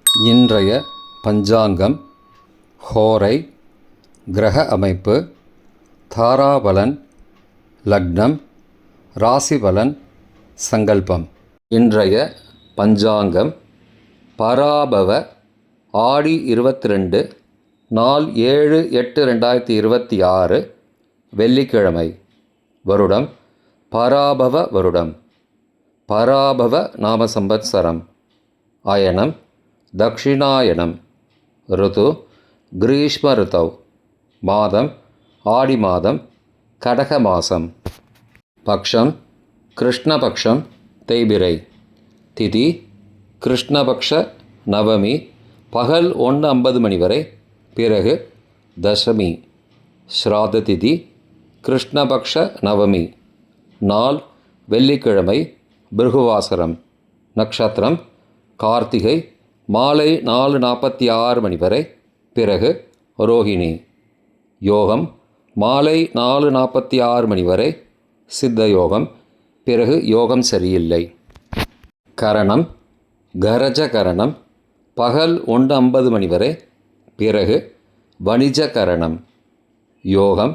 இன்றைய பஞ்சாங்கம், ஹோரை, கிரக அமைப்பு, தாராபலன், லக்னம், ராசிபலன், சங்கல்பம். இன்றைய பஞ்சாங்கம் பராபவ ஆடி 22 நாள் 7/8/2026 வெள்ளிக்கிழமை. வருடம் பராபவ வருடம். பராபவ நாம சம்பத்சரம். அயனம் தக்ஷிணாயனம். ருது கிரீஷ்ம ருதவ். மாதம் ஆடி மாதம், கடக மாதம். பக்ஷம் கிருஷ்ணபக்ஷம், தேய்பிறை. திதி கிருஷ்ணபக்ஷ நவமி, பகல் 1:50 மணி வரை, பிறகு தசமி. ஸ்ராத்த திதி கிருஷ்ணபக்ஷ நவமி. நாள் வெள்ளிக்கிழமை, பிருகுவாசரம். நட்சத்திரம் கார்த்திகை, மாலை 4:46 மணி வரை, பிறகு ரோஹிணி. யோகம் மாலை 4:46 மணி வரை, சித்த யோகம், பிறகு யோகம் சரியில்லை. கரணம் கரஜ கரணம், பகல் 1:50 மணி வரை, பிறகு வணிஜ கரணம். யோகம்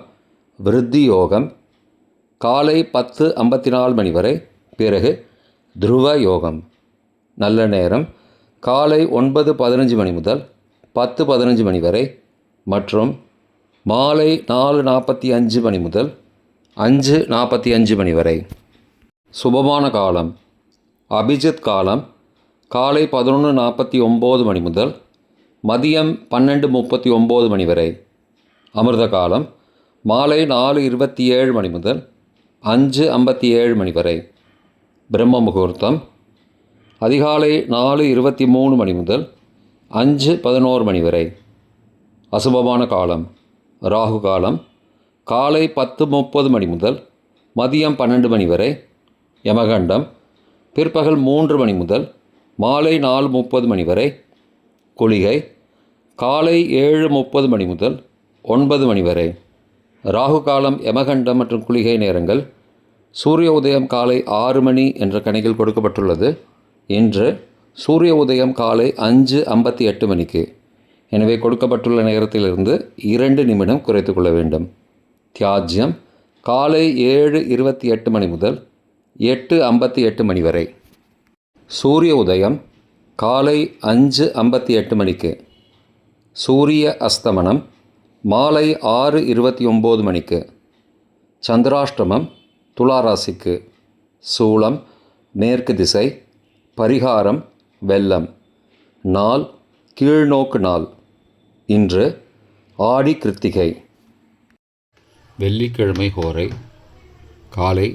விருத்தி யோகம், காலை 10:54 மணி வரை, பிறகு துருவ யோகம். நல்ல நேரம் காலை 9:15 மணி முதல் 10:15 மணி வரை மற்றும் மாலை 4:45 மணி முதல் 5:45 மணி வரை. சுபமான காலம் அபிஜித் காலம் காலை 11:49 மணி முதல் மதியம் 12:39 மணி வரை. அமிர்த காலம் மாலை 4:27 மணி முதல் 5:57 மணி வரை. பிரம்ம முகூர்த்தம் அதிகாலை 4:23 மணி முதல் 5:11 மணி வரை. அசுபமான காலம் ராகு காலம் காலை 10:30 மணி முதல் மதியம் 12 மணி வரை. யமகண்டம் பிற்பகல் 3 மணி முதல் மாலை 4:30 மணி வரை. குளிகை காலை 7:30 மணி முதல் 9 மணி வரை. ராகு காலம், யமகண்டம் மற்றும் குளிகை நேரங்கள். சூரிய உதயம் காலை 6 மணி என்ற கணக்கில் கொடுக்கப்பட்டுள்ளது. இன்று சூரிய உதயம் காலை 5:58 மணிக்கு. எனவே கொடுக்கப்பட்டுள்ள நேரத்திலிருந்து 2 நிமிடம் குறைத்து கொள்ள வேண்டும். தியாஜ்யம் காலை 7:28 மணி முதல் 8:58 மணி வரை. சூரிய உதயம் காலை 5:58 மணிக்கு. சூரிய அஸ்தமனம் மாலை 6:29 மணிக்கு. சந்திராஷ்டமம் துளாராசிக்கு. சூலம் மேற்கு திசை. பரிகாரம் வெள்ளம். நாள் கீழ்நோக்கு நாள். இன்று ஆடி கிருத்திகை. வெள்ளிக்கிழமை ஹோரை காலை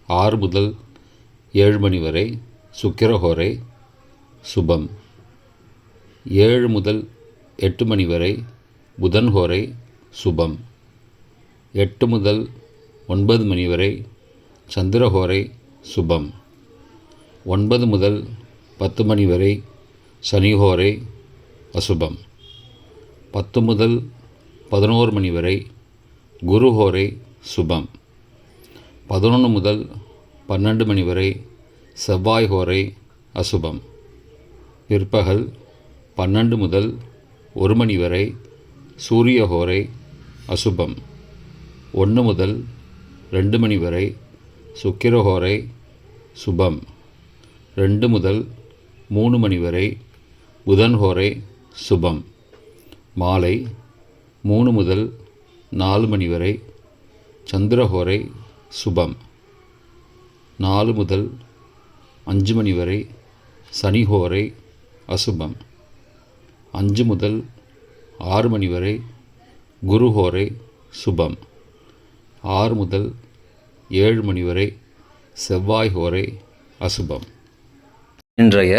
6 முதல் 7 மணி வரை, சுக்கிரஹோரை சுபம். 7 முதல் 8 மணி வரை, புதன் ஹோரை சுபம். 8 முதல் 9 மணி வரை, சந்திரஹோரை சுபம். 9 முதல் 10 மணி வரை, சனிஹோரை அசுபம். 10 முதல் 11 மணி வரை, குருஹோரை சுபம். 11 முதல் 12 மணி வரை, செவ்வாய் ஹோரை அசுபம். பிற்பகல் 12 முதல் 1 மணி வரை, சூரிய ஹோரை அசுபம். 1 முதல் 2 மணி வரை, சுக்கிரஹோரை சுபம். 2 முதல் 3 மணி வரை, புதன் ஹோரை சுபம். மாலை 3 முதல் 4 மணி வரை, சந்திரஹோரை சுபம். 4 முதல் 5 மணி வரை, சனிஹோரை அசுபம். 5 முதல் 6 மணி வரை, குருஹோரை சுபம். 6 முதல் 7 மணி வரை, செவ்வாய் ஹோரை அசுபம். இன்றைய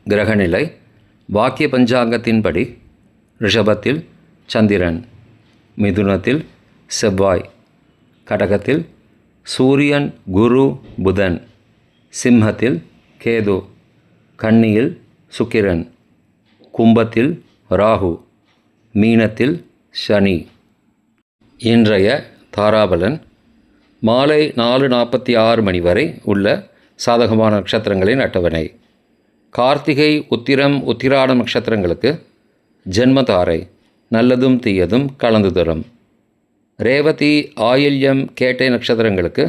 கிரகநிலை வாக்கிய பஞ்சாங்கத்தின்படி ரிஷபத்தில் சந்திரன், மிதுனத்தில் செவ்வாய், கடகத்தில் சூரியன், குரு, புதன், சிம்மத்தில் கேது, கன்னியில் சுக்கிரன், கும்பத்தில் ராகு, மீனத்தில் சனி. இன்றைய தாராபலன் மாலை 4:46 மணி வரை உள்ள சாதகமான நட்சத்திரங்களின் அட்டவணை. கார்த்திகை உத்திரம் உத்திராடம் நட்சத்திரங்களுக்கு ஜென்மதாரை நல்லதும் தீயதும் கலந்து தரும். ரேவதி ஆயில்யம் கேட்டை நட்சத்திரங்களுக்கு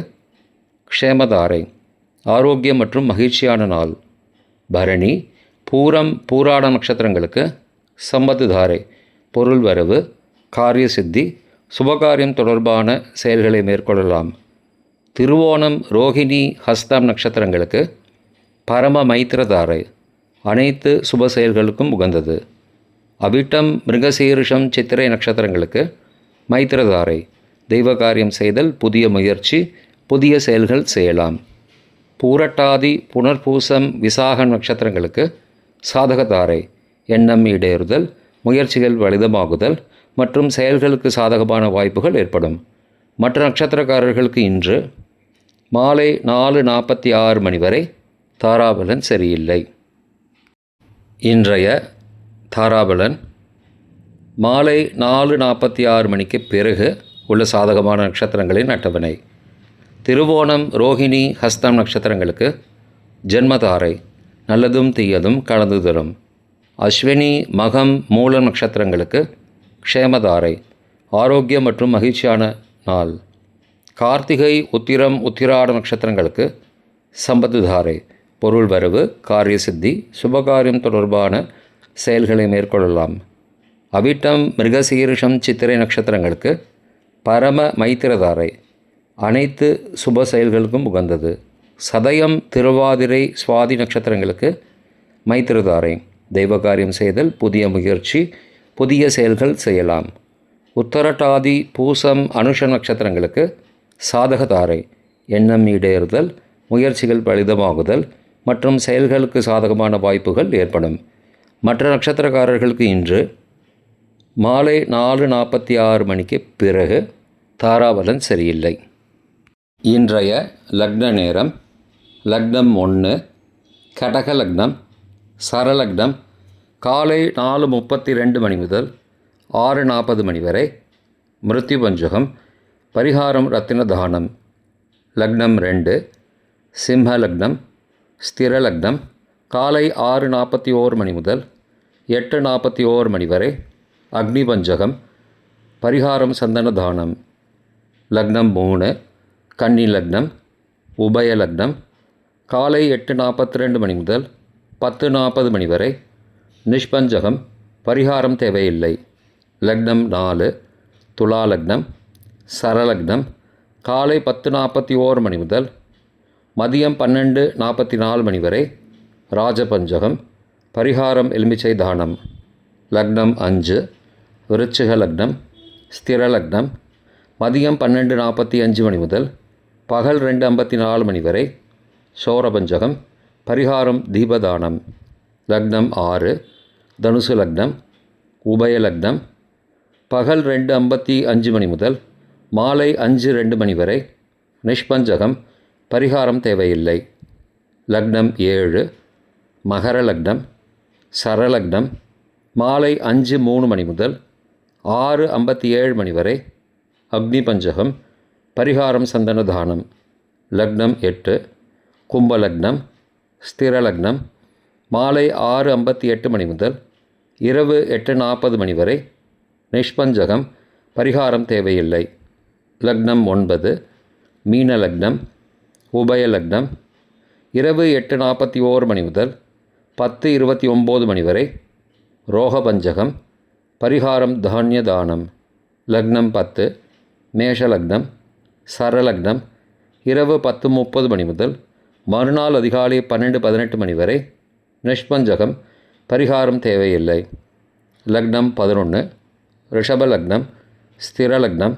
க்ஷேமதாரை ஆரோக்கியம் மற்றும் மகிழ்ச்சியான நாள். பரணி பூரம் பூராட நட்சத்திரங்களுக்கு சம்பத்துதாரை பொருள் வரவு, காரிய சித்தி, சுபகாரியம் தொடர்பான செயல்களை மேற்கொள்ளலாம். திருவோணம் ரோகிணி ஹஸ்தம் நட்சத்திரங்களுக்கு பரம மைத்திரதாரை அனைத்து சுப செயல்களுக்கும் உகந்தது. அவிட்டம் மிருகசீரிஷம் சித்திரை நட்சத்திரங்களுக்கு மைத்திரதாரை தெய்வ காரியம் செய்தல், புதிய முயற்சி, புதிய செயல்கள் செய்யலாம். பூரட்டாதி புனர்பூசம் விசாகம் நட்சத்திரங்களுக்கு சாதகதாரை எண்ணம் ஈடேறுதல், முயற்சிகள் பலிதமாகுதல் மற்றும் செயல்களுக்கு சாதகமான வாய்ப்புகள் ஏற்படும். மற்ற நட்சத்திரக்காரர்களுக்கு இன்று மாலை 4:46 மணி வரை தாராபலன் சரியில்லை. இன்றைய தாராபலன் மாலை 4:46 மணிக்கு பிறகு உள்ள சாதகமான நட்சத்திரங்களின் அட்டவணை. திருவோணம் ரோகிணி ஹஸ்தம் நட்சத்திரங்களுக்கு ஜென்மதாரை நல்லதும் தீயதும் கலந்து தரும். அஸ்வினி மகம் மூலம் நட்சத்திரங்களுக்கு க்ஷேமதாரை ஆரோக்கியம் மற்றும் மகிழ்ச்சியான நாள். கார்த்திகை உத்திரம் உத்திராட நட்சத்திரங்களுக்கு சம்பத்துதாரை பொருள் வரவு, காரிய சித்தி, சுபகாரியம் தொடர்பான செயல்களை மேற்கொள்ளலாம். அவிட்டம் மிருகசீரிஷம் சித்திரை நட்சத்திரங்களுக்கு பரம மைத்திரதாரை அனைத்து சுப செயல்களுக்கும் உகந்தது. சதயம் திருவாதிரை சுவாதி நட்சத்திரங்களுக்கு மைத்திரதாரை தெய்வ காரியம் செய்தல், புதிய முயற்சி, புதிய செயல்கள் செய்யலாம். உத்தரட்டாதி பூசம் அனுஷ நட்சத்திரங்களுக்கு சாதகதாரை எண்ணம் ஈடேறுதல், முயற்சிகள் பலிதமாகுதல் மற்றும் செயல்களுக்கு சாதகமான வாய்ப்புகள் ஏற்படும். மற்ற நட்சத்திரக்காரர்களுக்கு இன்று மாலை 4:46 மணிக்கு பிறகு தாராபலன் சரியில்லை. இன்றைய லக்ன நேரம் லக்னம் 1 கடக லக்னம், சரலக்னம் காலை 4:32 மணி முதல் 6:40 மணி வரை, மிருத்யு பஞ்சகம், பரிகாரம் ரத்தின தானம். லக்னம் 2 சிம்ம லக்னம், ஸ்திர லக்னம் காலை 6:41 மணி முதல் 8:41 மணி வரை, அக்னி பஞ்சகம், பரிகாரம் சந்தன தானம். லக்னம் 3 கன்னி லக்னம், உபய லக்னம் காலை 8:42 மணி முதல் 10:40 மணி வரை, நிஷ்பஞ்சகம், பரிகாரம் தேவையில்லை. லக்னம் 4 துலா லக்னம், சரலக்னம் காலை 10:41 மணி முதல் மதியம் 12:44 மணி வரை, ராஜபஞ்சகம், பரிகாரம் எலுமிச்சை தானம். லக்னம் 5 விருச்சிக லக்னம், ஸ்திர லக்னம் மதியம் 12:45 மணி முதல் பகல் 2:54 மணி வரை, சோரபஞ்சகம், பரிகாரம் தீபதானம். லக்னம் 6 தனுசு லக்னம், உபய லக்னம் பகல் 2:55 மணி முதல் மாலை 5:02 மணி வரை, நிஷ்பஞ்சகம், பரிகாரம் தேவையில்லை. லக்னம் 7 மகர லக்னம், சரலக்னம் மாலை 5:03 மணி முதல் 6:57 மணி வரை, அக்னி பஞ்சகம், பரிகாரம் சந்தன தானம். லக்னம் 8 கும்பலக்னம், ஸ்திர லக்னம் மாலை 6:58 மணி முதல் இரவு 8:40 மணி வரை, நிஷ்பஞ்சகம், பரிகாரம் தேவையில்லை. லக்னம் 9 மீன லக்னம், உபய லக்னம் இரவு 8:41 மணி முதல் 10:29 மணி வரை, ரோகபஞ்சகம், பரிகாரம் தானிய தானம். லக்னம் 10 மேஷலக்னம், சரலக்னம் இரவு 10:30 மணி முதல் மறுநாள் அதிகாலை 12:18 மணி வரை, நிஷ்பஞ்சகம், பரிகாரம் தேவையில்லை. லக்னம் 11 ரிஷபலக்னம், ஸ்திர லக்னம்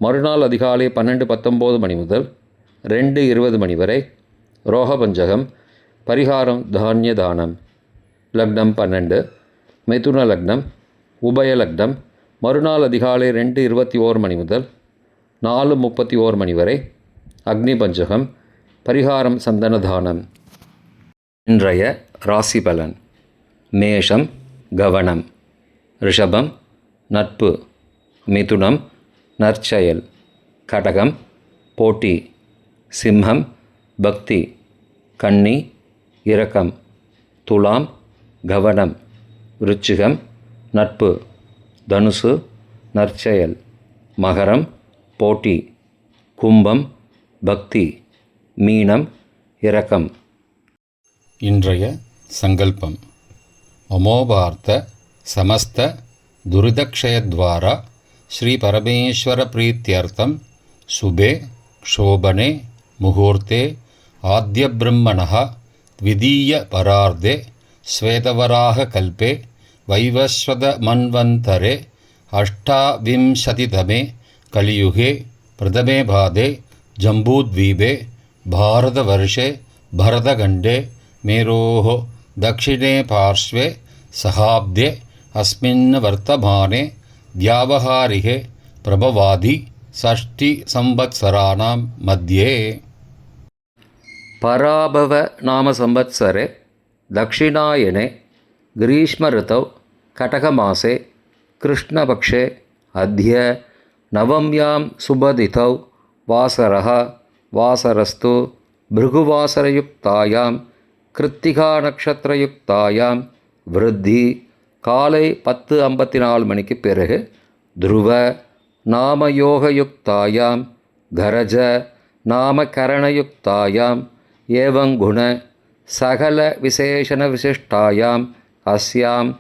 மறுநாள் அதிகாலை 12:19 மணி முதல் 2:20 மணி வரை, ரோகபஞ்சகம், பரிகாரம் தானிய தானம். லக்னம் 12 மிதுன லக்னம், உபய லக்னம் மறுநாள் அதிகாலை 2:21 மணி முதல் 4:31 மணி வரை, அக்னி பஞ்சகம், பரிகாரம் சந்தன தானம். இன்றைய ராசி பலன். மேஷம் கவனம், ரிஷபம் நட்பு, மிதுனம் நற்செயல், கடகம் போட்டி, சிம்மம் பக்தி, கன்னி இரக்கம், துலாம் கவனம், விருச்சிகம் நட்பு, தனுசு நற்செயல், மகரம் போட்டி, கும்பம் பக்தி, மீனம் இரக்கம். இன்றைய சங்கல்பம். மமோபார்த்த சமஸ்த துரிதக்ஷயத்வாரா ஸ்ரீ பரமேஸ்வர பிரீத்தியர்த்தம் சுபே க்ஷோபனே முகூர்த்தே ஆத்யபிரம்மணः த்விதீய பரார்த்தே ஸ்வேதவராக கல்பே வைவஸ்வத மன்வந்தரே அஷ்டாவிம்சதிதமே கலியுகே பிரதமே பாதே ஜம்பூத்வீபே பாரதவர்ஷே பரதகண்டே மேரோः दक्षिणे पार्श्वे सहाब्दे अस्मिन् वर्तमाने व्यावहारिके प्रभवादि षष्टिसंवत्सराणां मध्ये. पराभव नाम संवत्सरे दक्षिणायने ग्रीष्मऋतौ कटकमासे कृष्णपक्षे अद्य नवम्यां सुबदितौ वासरः वासरस्तु भृगुवासरयुक्तायां கிருத்திகா நட்சத்திரயுக்தாயாம் விருத்தி காலை 10:54 மணிக்கு பிறகு துருவ நாமயோகயுக்தாயாம் கரஜ நாமகரணயுக்தாயாம் ஏவங்குண சகல விசேஷண விசிஷ்டாயாம் அஸ்யாம்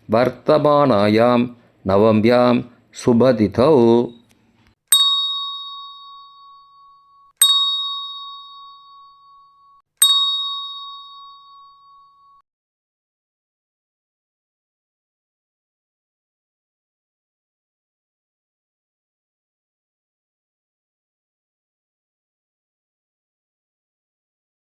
வர்த்தமானாயாம் நவம்யாம் சுபதிதௌ.